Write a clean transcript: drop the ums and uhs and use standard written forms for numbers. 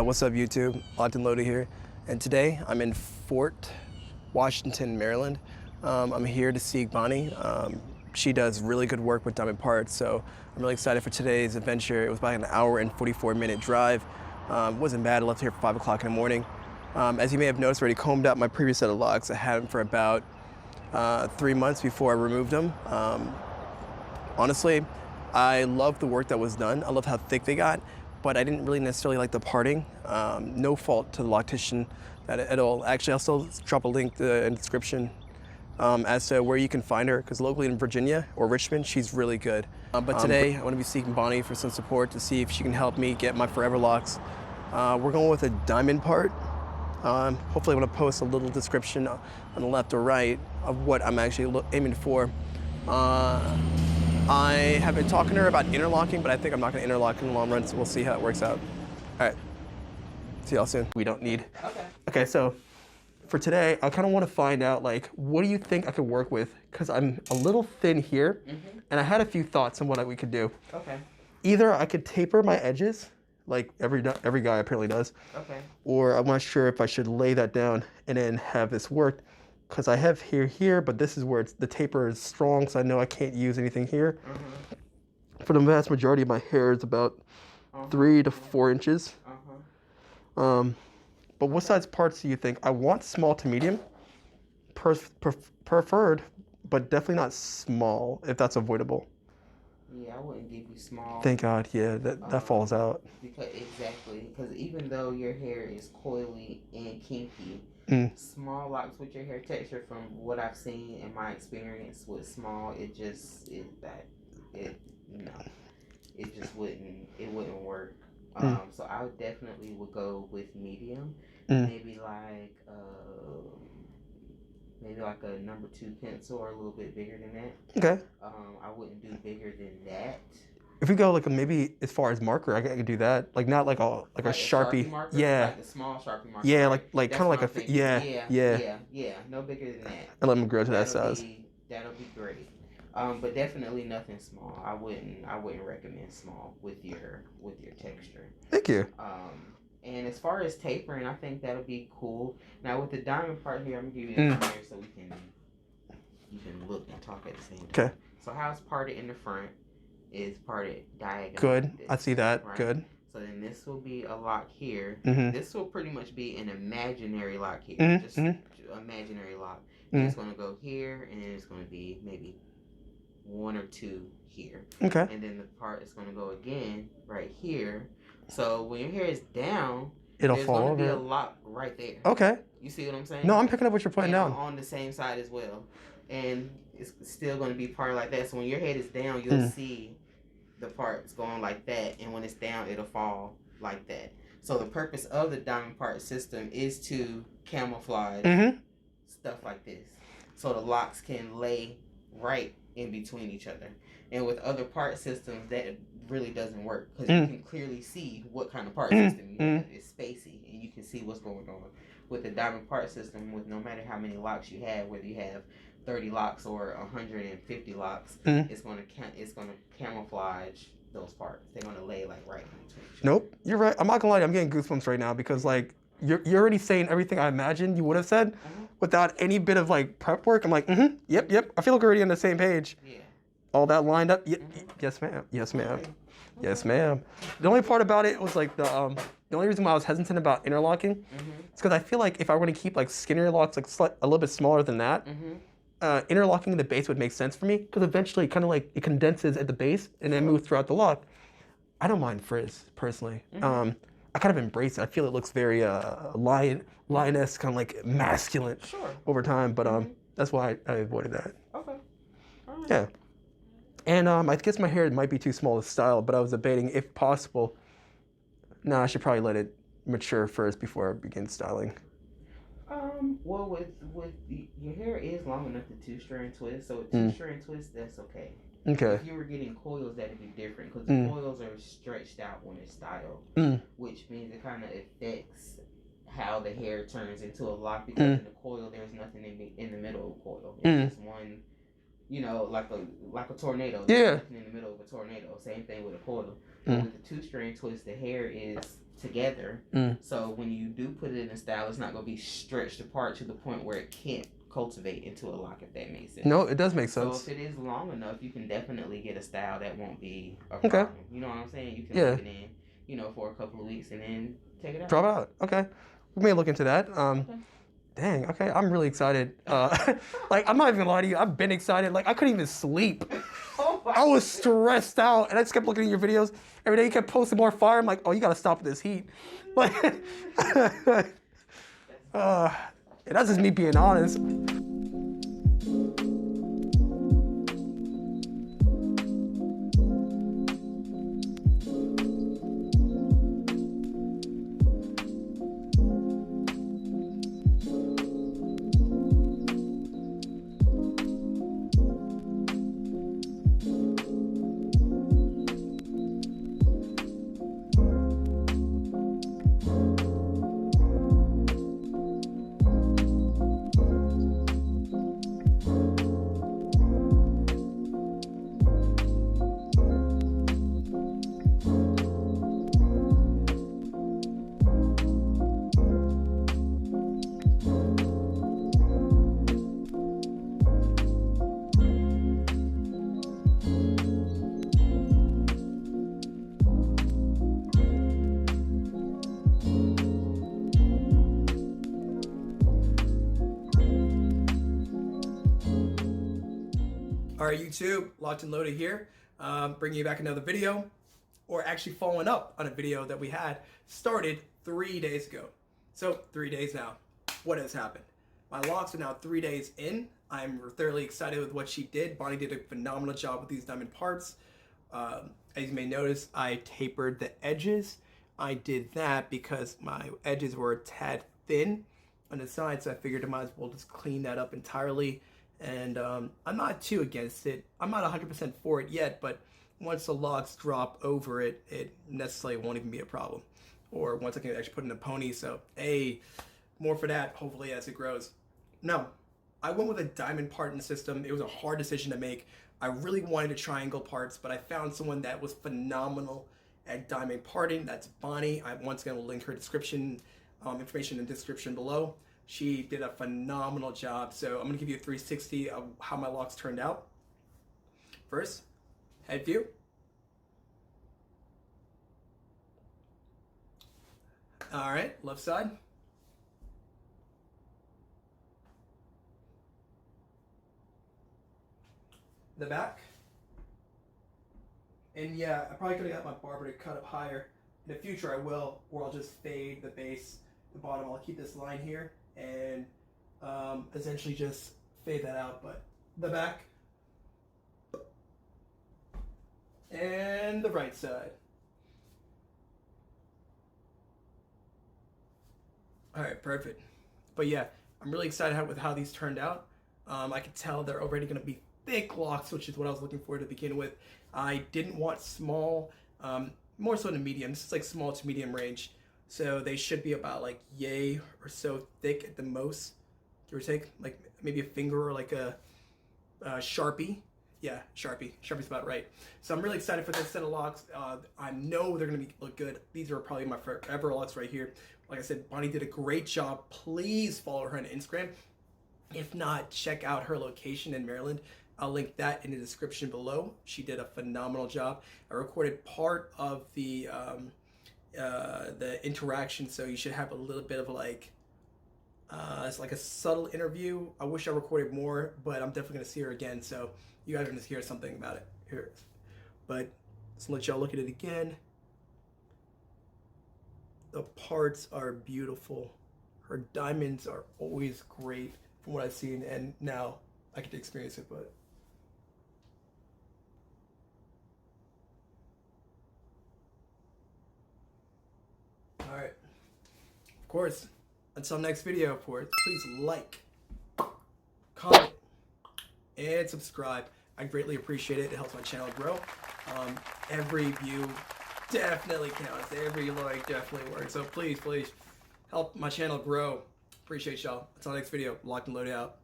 What's up, YouTube? Locked and Loaded here, and today I'm in Fort Washington, Maryland. I'm here to see Bonnie. She does really good work with diamond parts, so I'm really excited for today's adventure. It was about an hour and 44-minute drive. Wasn't bad. I left here for 5 o'clock in the morning. As you may have noticed, I already combed out my previous set of locks. I had them for about 3 months before I removed them. Honestly, I love the work that was done. I love how thick they got, but I didn't really necessarily like the parting. No fault to the loctician at all. Actually, I'll still drop a link in the description as to where you can find her, because locally in Virginia or Richmond, she's really good. But today, I want to be seeking Bonnie for some support to see if she can help me get my forever locks. We're going with a diamond part. Hopefully I'm going to post a little description on the left or right of what I'm actually aiming for. I have been talking to her about interlocking, but I think I'm not going to interlock in the long run, so we'll see how it works out. All right, see y'all soon. We don't need. Okay, so for today, I kind of want to find out, like, what do you think I could work with? Because I'm a little thin here, and I had a few thoughts on what we could do. Okay. Either I could taper my edges, like every guy apparently does. Okay. Or I'm not sure if I should lay that down and then have this work. Because I have here, but this is where the taper is strong, so I know I can't use anything here. For the vast majority of my hair, it's about 3 to 4 inches. But what size parts do you think? I want small to medium, preferred, but definitely not small, if that's avoidable. Yeah, I wouldn't give you small. Thank God, yeah, that falls out. Because even though your hair is coily and kinky, small locks with your hair texture, from what I've seen in my experience with small, it just wouldn't work. So I definitely would go with medium, maybe like a number 2 pencil or a little bit bigger than that. Okay. I wouldn't do bigger than that. If we go like maybe as far as marker, I could do that. Like not like a Sharpie. Marker? Yeah. Like a small Sharpie marker. Yeah, right? like kind of like a yeah. No bigger than that. And let them grow to that size. That'll be great. But definitely nothing small. I wouldn't recommend small with your texture. Thank you. And as far as tapering, I think that'll be cool. Now with the diamond part here, I'm gonna give you this here so you can look and talk at the same time. Okay. So how it's parted in the front is parted diagonal. Good. I see that. Right? Good. So then this will be a lock here. This will pretty much be an imaginary lock here. Just imaginary lock. And it's gonna go here, and then it's gonna be maybe 1 or 2 here. Okay. And then the part is gonna go again right here. So when your hair is down, there's going to be a lock right there. Okay. You see what I'm saying? No, I'm picking up what you're putting down. On the same side as well. And it's still going to be part like that. So when your head is down, you'll see the parts going like that. And when it's down, it'll fall like that. So the purpose of the diamond part system is to camouflage stuff like this. So the locks can lay right in between each other. And with other part systems, that really doesn't work, because you can clearly see what kind of part system you have. It's spacey, and you can see what's going on. With the diamond part system, with no matter how many locks you have, whether you have 30 locks or 150 locks, it's going to camouflage those parts. They're going to lay like right in between each other. Nope, you're right. I'm not gonna lie, I'm getting goosebumps right now, because like you're already saying everything I imagined you would have said without any bit of like prep work. I'm like, yep. I feel like we're already on the same page. Yeah. All that lined up. Yes, ma'am. Yes, ma'am. Yes, ma'am. The only part about it was like the only reason why I was hesitant about interlocking is because I feel like if I were to keep like skinnier locks, like a little bit smaller than that, interlocking the base would make sense for me, because eventually kind of like it condenses at the base and then moves throughout the lock. I don't mind frizz personally. I kind of embrace it. I feel it looks very lioness, kind of like masculine over time, but that's why I avoided that. Okay. All right. Yeah. And I guess my hair might be too small to style, but I was debating if possible. I should probably let it mature first before I begin styling. Well, with your hair is long enough to 2-strand twist, so a 2-strand twist, that's okay. Okay. If you were getting coils, that'd be different, because the coils are stretched out when it's styled, which means it kind of affects how the hair turns into a lock, because in the coil, there's nothing in the middle of the coil. It's just one. You know, like a tornado. There's nothing in the middle of a tornado. Same thing with a coil. And with the 2-string twist, the hair is together. So when you do put it in a style, it's not going to be stretched apart to the point where it can't cultivate into a lock, if that makes sense. No, it does make sense. So if it is long enough, you can definitely get a style that won't be a problem. You know what I'm saying? You can leave it in, you know, for a couple of weeks and then take it out. Drop it out. Okay. We may look into that. Dang, okay, I'm really excited. Like, I'm not even gonna lie to you, I've been excited. Like, I couldn't even sleep. I was stressed out, and I just kept looking at your videos. Every day you kept posting more fire. I'm like, oh, you gotta stop this heat. Like, that's just me being honest. All right, YouTube, Locked and Loaded here, bringing you back another video, or actually following up on a video that we had started 3 days ago. So 3 days now, what has happened? My locks are now 3 days in. I'm thoroughly excited with what she did. Bonnie did a phenomenal job with these diamond parts. As you may notice, I tapered the edges. I did that because my edges were a tad thin on the side, so I figured I might as well just clean that up entirely. And I'm not too against it. I'm not 100% for it yet, but once the locks drop over it, it necessarily won't even be a problem. Or once I can actually put in a pony, so hey, more for that, hopefully, as it grows. No, I went with a diamond parting system. It was a hard decision to make. I really wanted a triangle parts, but I found someone that was phenomenal at diamond parting. That's Bonnie. I'm once going to link her information in the description below. She did a phenomenal job. So I'm going to give you a 360 of how my locks turned out. First, head view. All right, left side. The back. And yeah, I probably could have got my barber to cut up higher. In the future I will, or I'll just fade the base, the bottom. I'll keep this line here and essentially just fade that out. But the back and the right side. All right, perfect. But yeah, I'm really excited with how these turned out. I could tell they're already going to be thick locks, which is what I was looking for to begin with. I didn't want small, more so in the medium. This is like small to medium range. So they should be about like yay or so thick at the most, give or take, like maybe a finger or like a Sharpie. Yeah, Sharpie. Sharpie's about right. So I'm really excited for this set of locks. I know they're going to look good. These are probably my forever locks right here. Like I said, Bonnie did a great job. Please follow her on Instagram. If not, check out her location in Maryland. I'll link that in the description below. She did a phenomenal job. I recorded part of the interaction, so you should have a little bit of like, it's like a subtle interview. I wish I recorded more, but I'm definitely gonna see her again, so you guys are gonna hear something about it here. But let's let y'all look at it again. The parts are beautiful. Her diamonds are always great from what I've seen, and now I get to experience it, but all right. Of course, until next video, of course, please like, comment, and subscribe. I greatly appreciate it. It helps my channel grow. Every view definitely counts. Every like definitely works. So please, please help my channel grow. Appreciate y'all. Until next video, Locked and Loaded out.